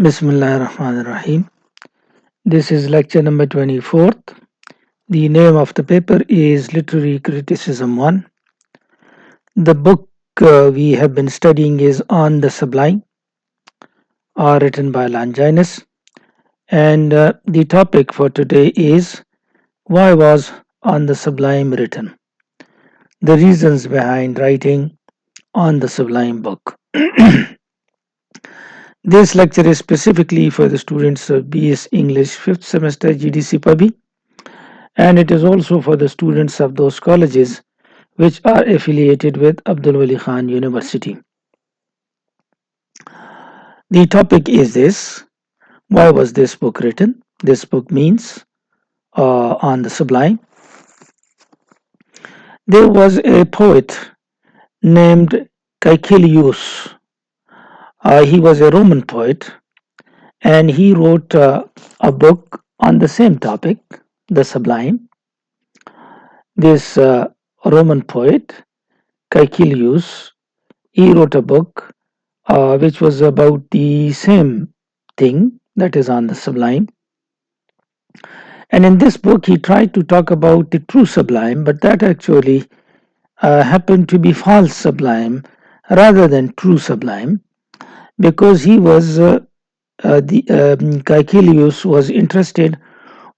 Bismillahirrahmanirrahim. This is lecture number 24th. The name of the paper is Literary Criticism 1. The book we have been studying is On the Sublime, written by Longinus. And the topic for today is why was On the Sublime written? The reasons behind writing On the Sublime book. This lecture is specifically for the students of BS English 5th semester GDC PUBI, and it is also for the students of those colleges which are affiliated with Abdul Wali Khan University. The topic is this: why was this book written? This book means On the Sublime. There was a poet named Caecilius. He was a Roman poet, and he wrote a book on the same topic, the Sublime. This Roman poet, Caecilius, he wrote a book which was about the same thing, that is on the sublime. And in this book, he tried to talk about the true sublime, but that actually happened to be false sublime rather than true sublime, because he was Caecilius was interested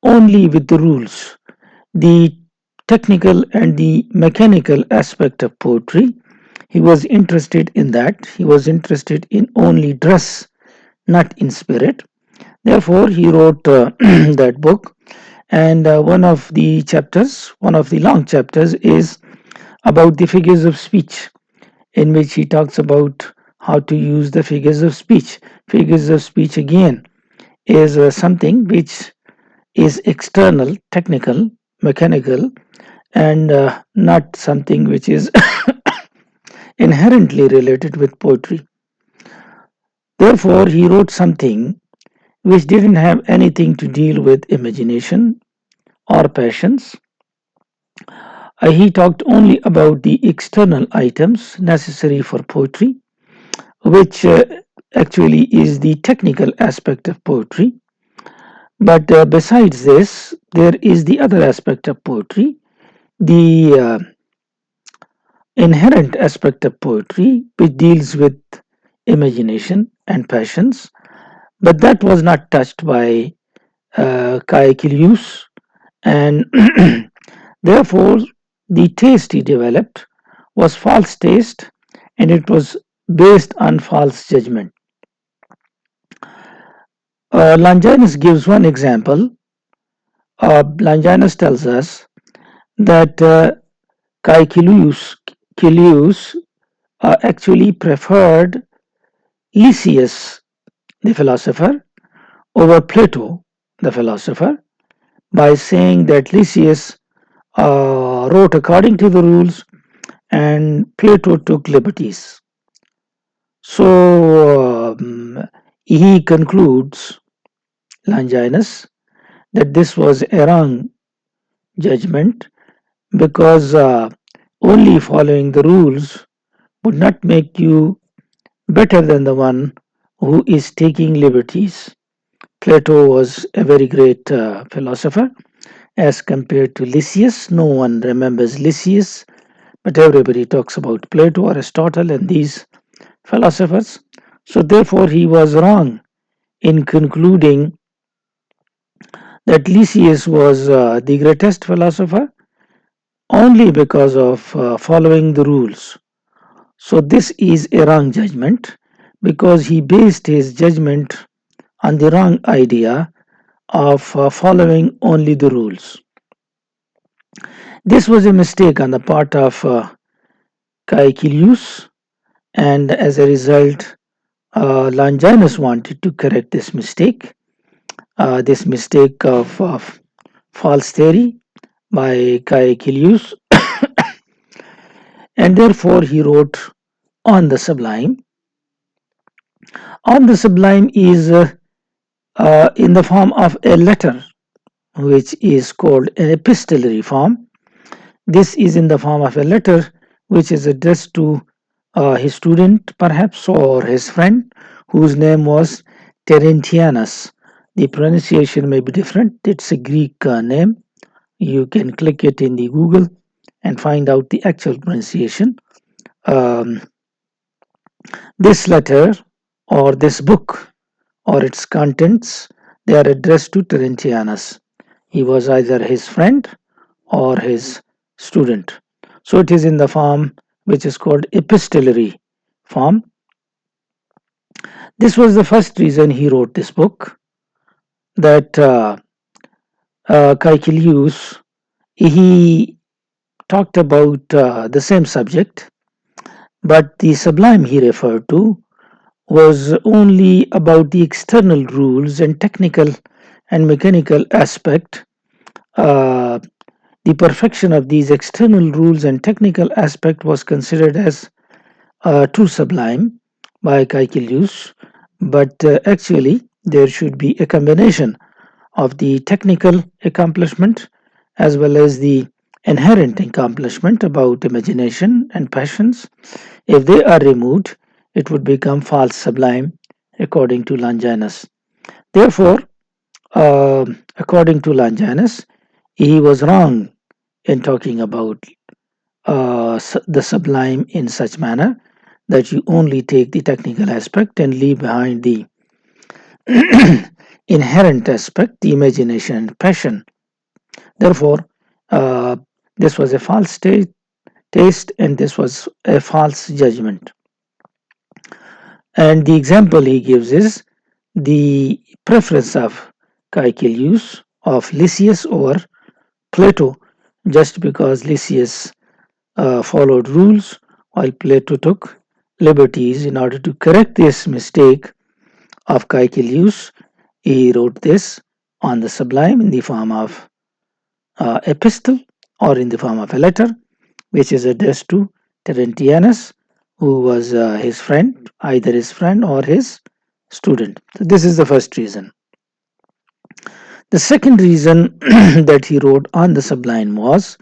only with the rules, the technical and the mechanical aspect of poetry. He was interested in that. He was interested in only dress, not in spirit. Therefore, he wrote that book. And one of the chapters, one of the long chapters, is about the figures of speech, in which he talks about how to use the figures of speech. Figures of speech, again, is something which is external, technical, mechanical, and not something which is inherently related with poetry. Therefore, he wrote something which didn't have anything to deal with imagination or passions. He talked only about the external items necessary for poetry, which actually is the technical aspect of poetry. But besides this, there is the other aspect of poetry, the inherent aspect of poetry, which deals with imagination and passions, but that was not touched by Caecilius, and therefore the taste he developed was false taste, and it was based on false judgment. Longinus gives one example. Longinus tells us that Caecilius actually preferred Lysias, the philosopher, over Plato, the philosopher, by saying that Lysias wrote according to the rules and Plato took liberties. So he concludes, Longinus, that this was a wrong judgment, because only following the rules would not make you better than the one who is taking liberties. Plato was a very great philosopher as compared to Lysias. No one remembers Lysias, but everybody talks about Plato, Aristotle, and these philosophers. So, therefore, he was wrong in concluding that Lysias was the greatest philosopher only because of following the rules. So, this is a wrong judgment, because he based his judgment on the wrong idea of following only the rules. This was a mistake on the part of Caecilius, and as a result, Longinus wanted to correct this mistake of false theory by Caecilius, and therefore he wrote On the Sublime. On the Sublime is in the form of a letter, which is called an epistolary form. This is in the form of a letter which is addressed to his student, perhaps, or his friend, whose name was Terentianus. The pronunciation may be different. It's a Greek name. You can click it in the Google and find out the actual pronunciation. Um, this letter or this book or its contents, they are addressed to Terentianus. He was either his friend or his student. So it is in the form which is called epistolary form. This was the first reason he wrote this book, that Caecilius, he talked about the same subject, but the sublime he referred to was only about the external rules and technical and mechanical aspect. Uh, the perfection of these external rules and technical aspect was considered as true sublime by Caecilius, but actually there should be a combination of the technical accomplishment as well as the inherent accomplishment about imagination and passions. If they are removed, it would become false sublime, according to Longinus. Therefore, according to Longinus, he was wrong in talking about the sublime in such manner that you only take the technical aspect and leave behind the inherent aspect, the imagination and passion. Therefore, uh, this was a false taste and this was a false judgment. And the example he gives is the preference of Caecilius of Lysias over Plato, just because Lysias followed rules while Plato took liberties. In order to correct this mistake of Caecilius, he wrote this on the Sublime in the form of epistle or in the form of a letter, which is addressed to Terentianus, who was his friend, either his friend or his student. So this is the first reason. The second reason that he wrote on the Sublime was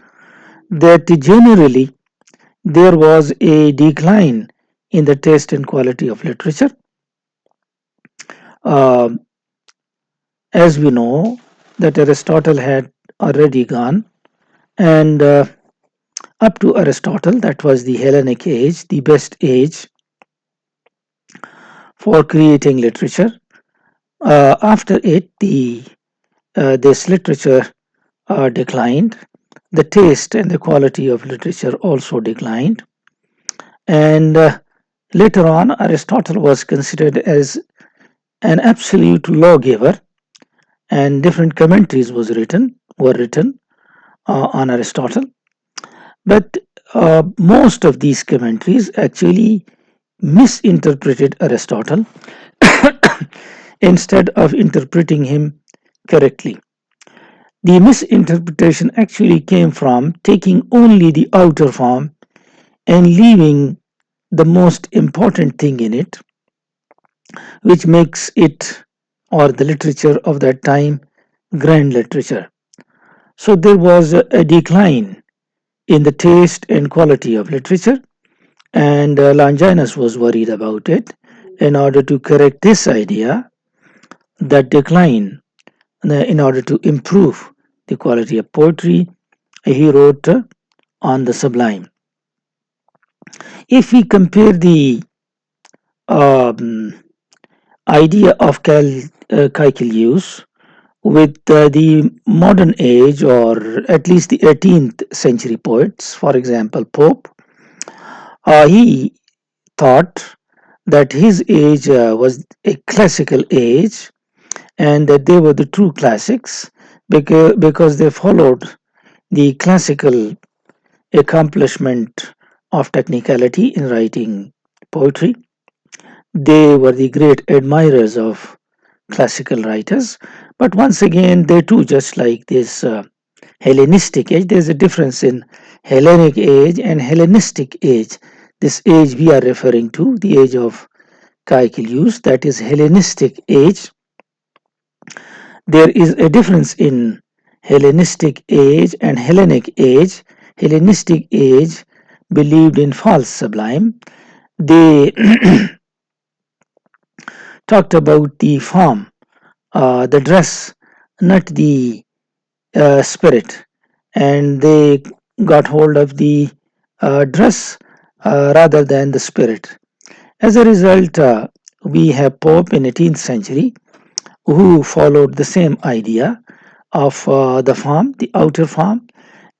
that generally there was a decline in the taste and quality of literature. Uh, as we know, that Aristotle had already gone, and up to Aristotle, that was the Hellenic age, the best age for creating literature. After it, this literature declined. The taste and the quality of literature also declined, and later on, Aristotle was considered as an absolute lawgiver, and different commentaries were written on Aristotle. But most of these commentaries actually misinterpreted Aristotle instead of interpreting him correctly. The misinterpretation actually came from taking only the outer form and leaving the most important thing in it, which makes it or the literature of that time grand literature. So there was a decline in the taste and quality of literature, and Longinus was worried about it. In order to correct this idea, that decline, in order to improve the quality of poetry, he wrote On the Sublime. If we compare the um, idea of Caecilius with the modern age, or at least the 18th century poets, for example, Pope, he thought that his age was a classical age and that they were the true classics because they followed the classical accomplishment of technicality in writing poetry. They were the great admirers of classical writers, but once again, they too, just like this Hellenistic age, there's a difference in Hellenic age and Hellenistic age. This age we are referring to, the age of Caecilius, that is Hellenistic age. There is a difference in Hellenistic age and Hellenic age. Hellenistic age believed in false sublime. They talked about the form, the dress, not the spirit, and they got hold of the dress rather than the spirit. As a result, we have Pope in 18th century who followed the same idea of the form, the outer form,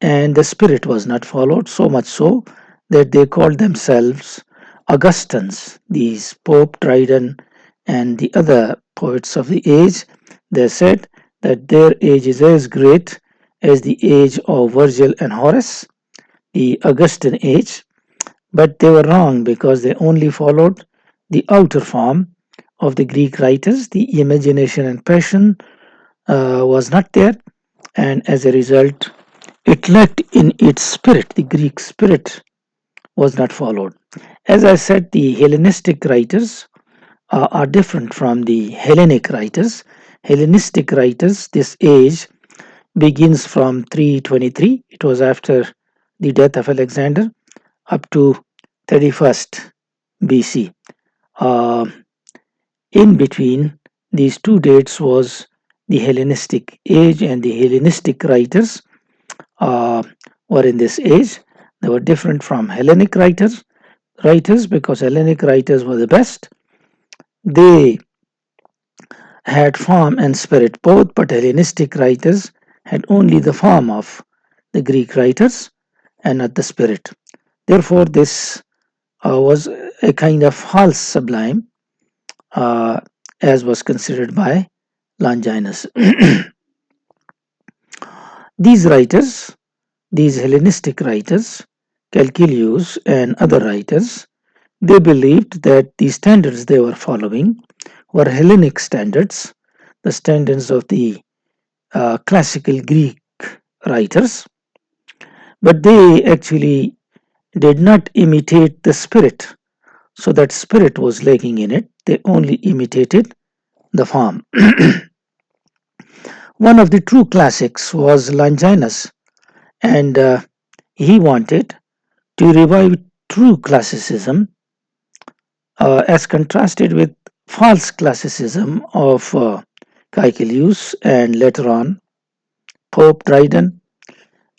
and the spirit was not followed, so much so that they called themselves Augustans. These Pope Dryden and the other poets of the age, they said that their age is as great as the age of Virgil and Horace, the Augustan age, but they were wrong because they only followed the outer form of the Greek writers. The imagination and passion was not there, and as a result, it lacked in its spirit. The Greek spirit was not followed. As I said, the Hellenistic writers are different from the Hellenic writers. Hellenistic writers, this age begins from 323. It was after the death of Alexander up to 31st BC. Uh, in between these two dates was the Hellenistic age, and the Hellenistic writers uh, were in this age. They were different from Hellenic writers because Hellenic writers were the best. They had form and spirit both, but Hellenistic writers had only the form of the Greek writers and not the spirit. Therefore, this was a kind of false sublime, uh, as was considered by Longinus. These writers, these Hellenistic writers, Calcilius and other writers, they believed that the standards they were following were Hellenic standards, the standards of the classical Greek writers, but they actually did not imitate the spirit. So that spirit was lacking in it. They only imitated the form. One of the true classics was Longinus, and he wanted to revive true classicism as contrasted with false classicism of Caecilius and later on Pope Dryden.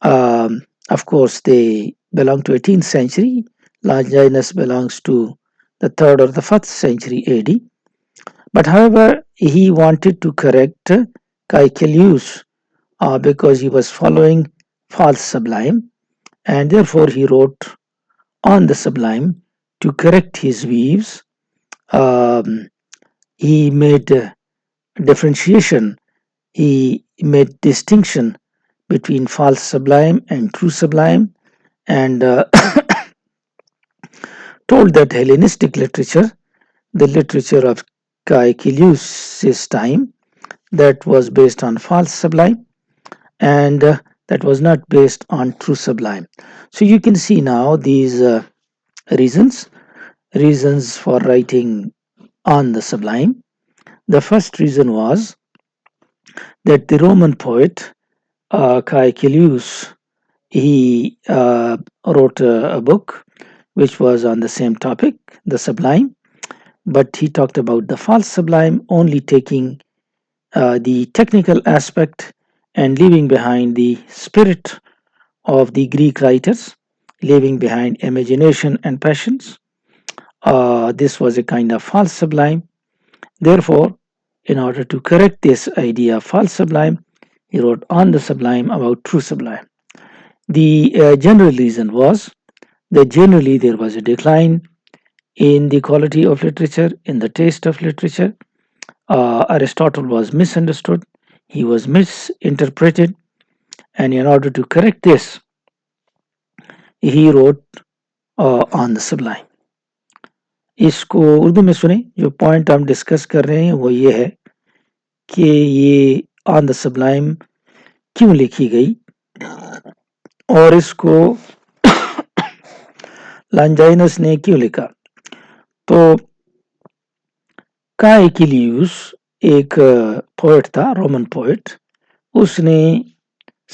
Of course, they belong to 18th century. Longinus belongs to the 3rd or the 4th century AD. But however, he wanted to correct Caecilius because he was following false sublime, and therefore he wrote On the Sublime to correct his views. Um, he made differentiation, he made distinction between false sublime and true sublime, and told that Hellenistic literature, the literature of Caecilius' time, that was based on false sublime, and that was not based on true sublime. So you can see now these reasons reasons for writing On the Sublime. The first reason was that the Roman poet Caecilius, he wrote a book which was on the same topic, the sublime, but he talked about the false sublime, only taking the technical aspect and leaving behind the spirit of the Greek writers, leaving behind imagination and passions. This was a kind of false sublime. Therefore, in order to correct this idea of false sublime, he wrote On the Sublime about true sublime. The general reason was that generally there was a decline in the quality of literature, in the taste of literature. Aristotle was misunderstood, he was misinterpreted, and in order to correct this, he wrote On the Sublime. इसको उर्दू में सुने, जो point हम discuss कर रहे हैं वो ये है कि ये ऑन द सब्लाइम क्यों लिखी गई और इसको लॉन्जाइनस ने क्यों लिखा. तो काइकिलियस एक पोएट था, रोमन पोएट. उसने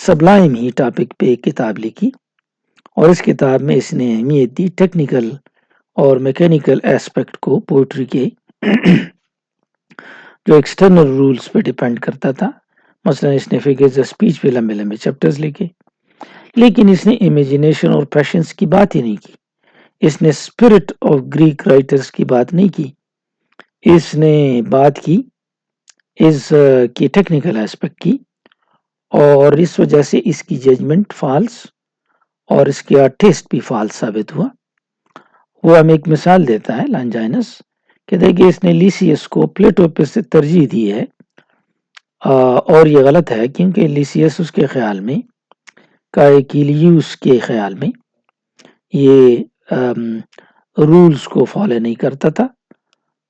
सब्लाइम ही टॉपिक पे एक किताब लिखी और इस किताब में इसने अहमियत दी टेक्निकल और मैकेनिकल एस्पेक्ट को पोइट्री के. जो एक्सटर्नल रूल्स पे डिपेंड करता था। मसलन इसने फिगर्स स्पीच पे लंबे लंबे चैप्टर्स लिखे, लेकिन इसने इमेजिनेशन और पैशंस की बात ही नहीं की। इसने स्पिरिट ऑफ ग्रीक राइटर्स की बात नहीं की। इसने बात की की टेक्निकल एस्पेक्ट की, और इस वजह से इसकी जजमेंट फॉल्स और इसका टेस्ट भी फॉल्स साबित हुआ। वो हमें एक मिसाल देता है लॉन्जाइनस कि देखिए इसने लीसियस को प्लेटो पे से तरजीह दी है, और ये गलत है क्योंकि लीसियस उसके ख्याल में, काइकिलियूस के ख्याल में, ये रूल्स को फॉलो नहीं करता था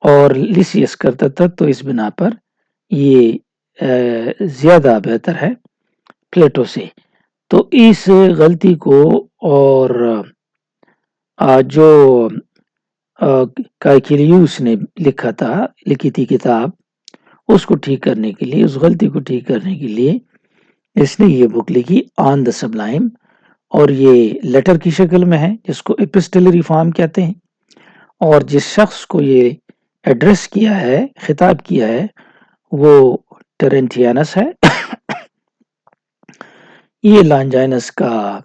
और लीसियस करता था, तो इस बिना पर ये ज़्यादा बेहतर है प्लेटो से। तो इस गलती को और जो काइकिलियूस ने लिखी थी किताब, उसको ठीक करने के लिए, उस गलती को ठीक करने के लिए इसने ये बुक लिखी ऑन द सबलाइम, और ये लेटर की शक्ल में है जिसको एपिस्टलरी फॉर्म कहते हैं। और जिस शख्स को ये एड्रेस किया है, खिताब किया है, वो टेरेंटियानस है। ये लॉन्जाइनस का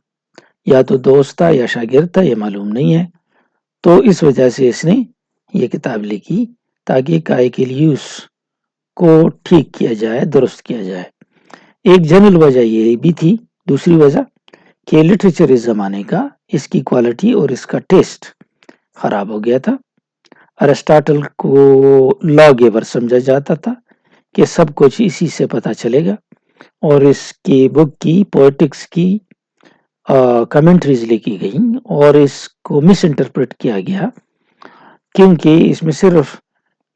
या तो दोस्त था या शागिर्द था, ये मालूम नहीं है। तो इस वजह से इसने ये किताब लिखी ताकि काइकिलियूस को ठीक किया जाए, दुरुस्त किया जाए। एक जनरल वजह ये भी थी, दूसरी वजह कि लिटरेचर इस ज़माने का, इसकी क्वालिटी और इसका टेस्ट ख़राब हो गया था। अरिस्टोटल को लॉ गिवर समझा जाता था कि सब कुछ इसी से पता चलेगा, और इसकी बुक की पोएटिक्स की कमेंट्रीज लिखी गई और इसको मिस इंटरप्रेट किया गया क्योंकि इसमें सिर्फ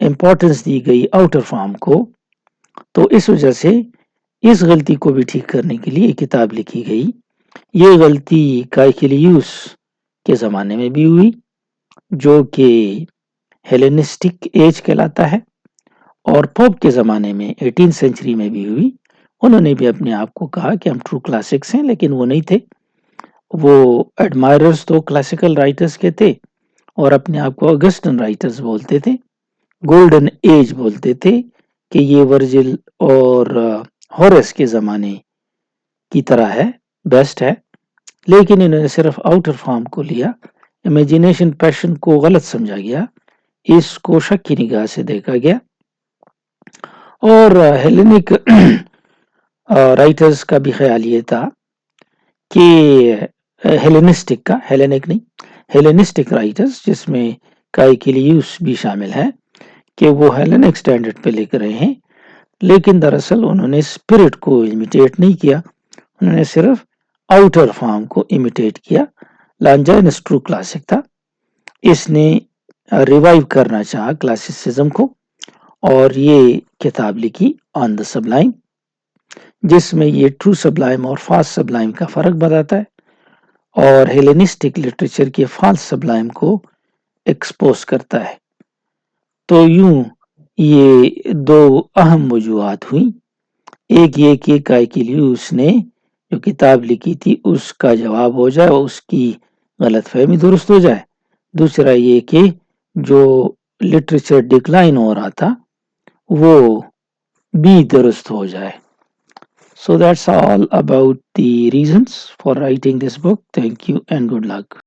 इम्पोर्टेंस दी गई आउटर फॉर्म को। तो इस वजह से इस गलती को भी ठीक करने के लिए किताब लिखी गई। ये गलती काइकिलियूस के ज़माने में भी हुई, जो कि हेलेनिस्टिक एज कहलाता है, और पोप के ज़माने में 18th सेंचुरी में भी हुई। उन्होंने भी अपने आप को कहा कि हम ट्रू क्लासिक्स हैं, लेकिन वो नहीं थे। वो एडमायरर्स तो क्लासिकल राइटर्स के थे और अपने आप को ऑगस्टन राइटर्स बोलते थे, गोल्डन एज बोलते थे कि ये वर्जिल और होरेस के ज़माने की तरह है, बेस्ट है। लेकिन इन्होंने सिर्फ आउटर फॉर्म को लिया, इमेजिनेशन पैशन को गलत समझा गया, इसको शक की निगाह से देखा गया। और हेलेनिक राइटर्स का भी ख्याल ये था कि हेलेनिस्टिक का, हेलेनिक नहीं, हेलेनिस्टिक राइटर्स जिसमें काइकिलियूस भी शामिल है, कि वो हेलेनिक स्टैंडर्ड पे लिख रहे हैं, लेकिन दरअसल उन्होंने स्पिरिट को इमिटेट नहीं किया, उन्होंने सिर्फ आउटर फॉर्म को इमिटेट किया। लॉन्जाइनस ट्रू क्लासिक था, इसने रिवाइव करना चाहा क्लासिसिज्म को, और ये किताब लिखी ऑन द सबलाइम, जिसमें ये ट्रू सबलाइम और फास्ट सबलाइम का फ़र्क बताता है और हेलेनिस्टिक लिटरेचर के फाल्स सबलाइम को एक्सपोज करता है। तो यूं ये दो अहम वजूहात हुई, एक ये कि काइकिलियूस ने जो किताब लिखी थी उसका जवाब हो जाए, उसकी गलतफहमी दुरुस्त हो जाए। दूसरा ये कि जो लिटरेचर डिक्लाइन हो रहा था वो भी दुरुस्त हो जाए। So that's all about the reasons for writing this book. Thank you and good luck.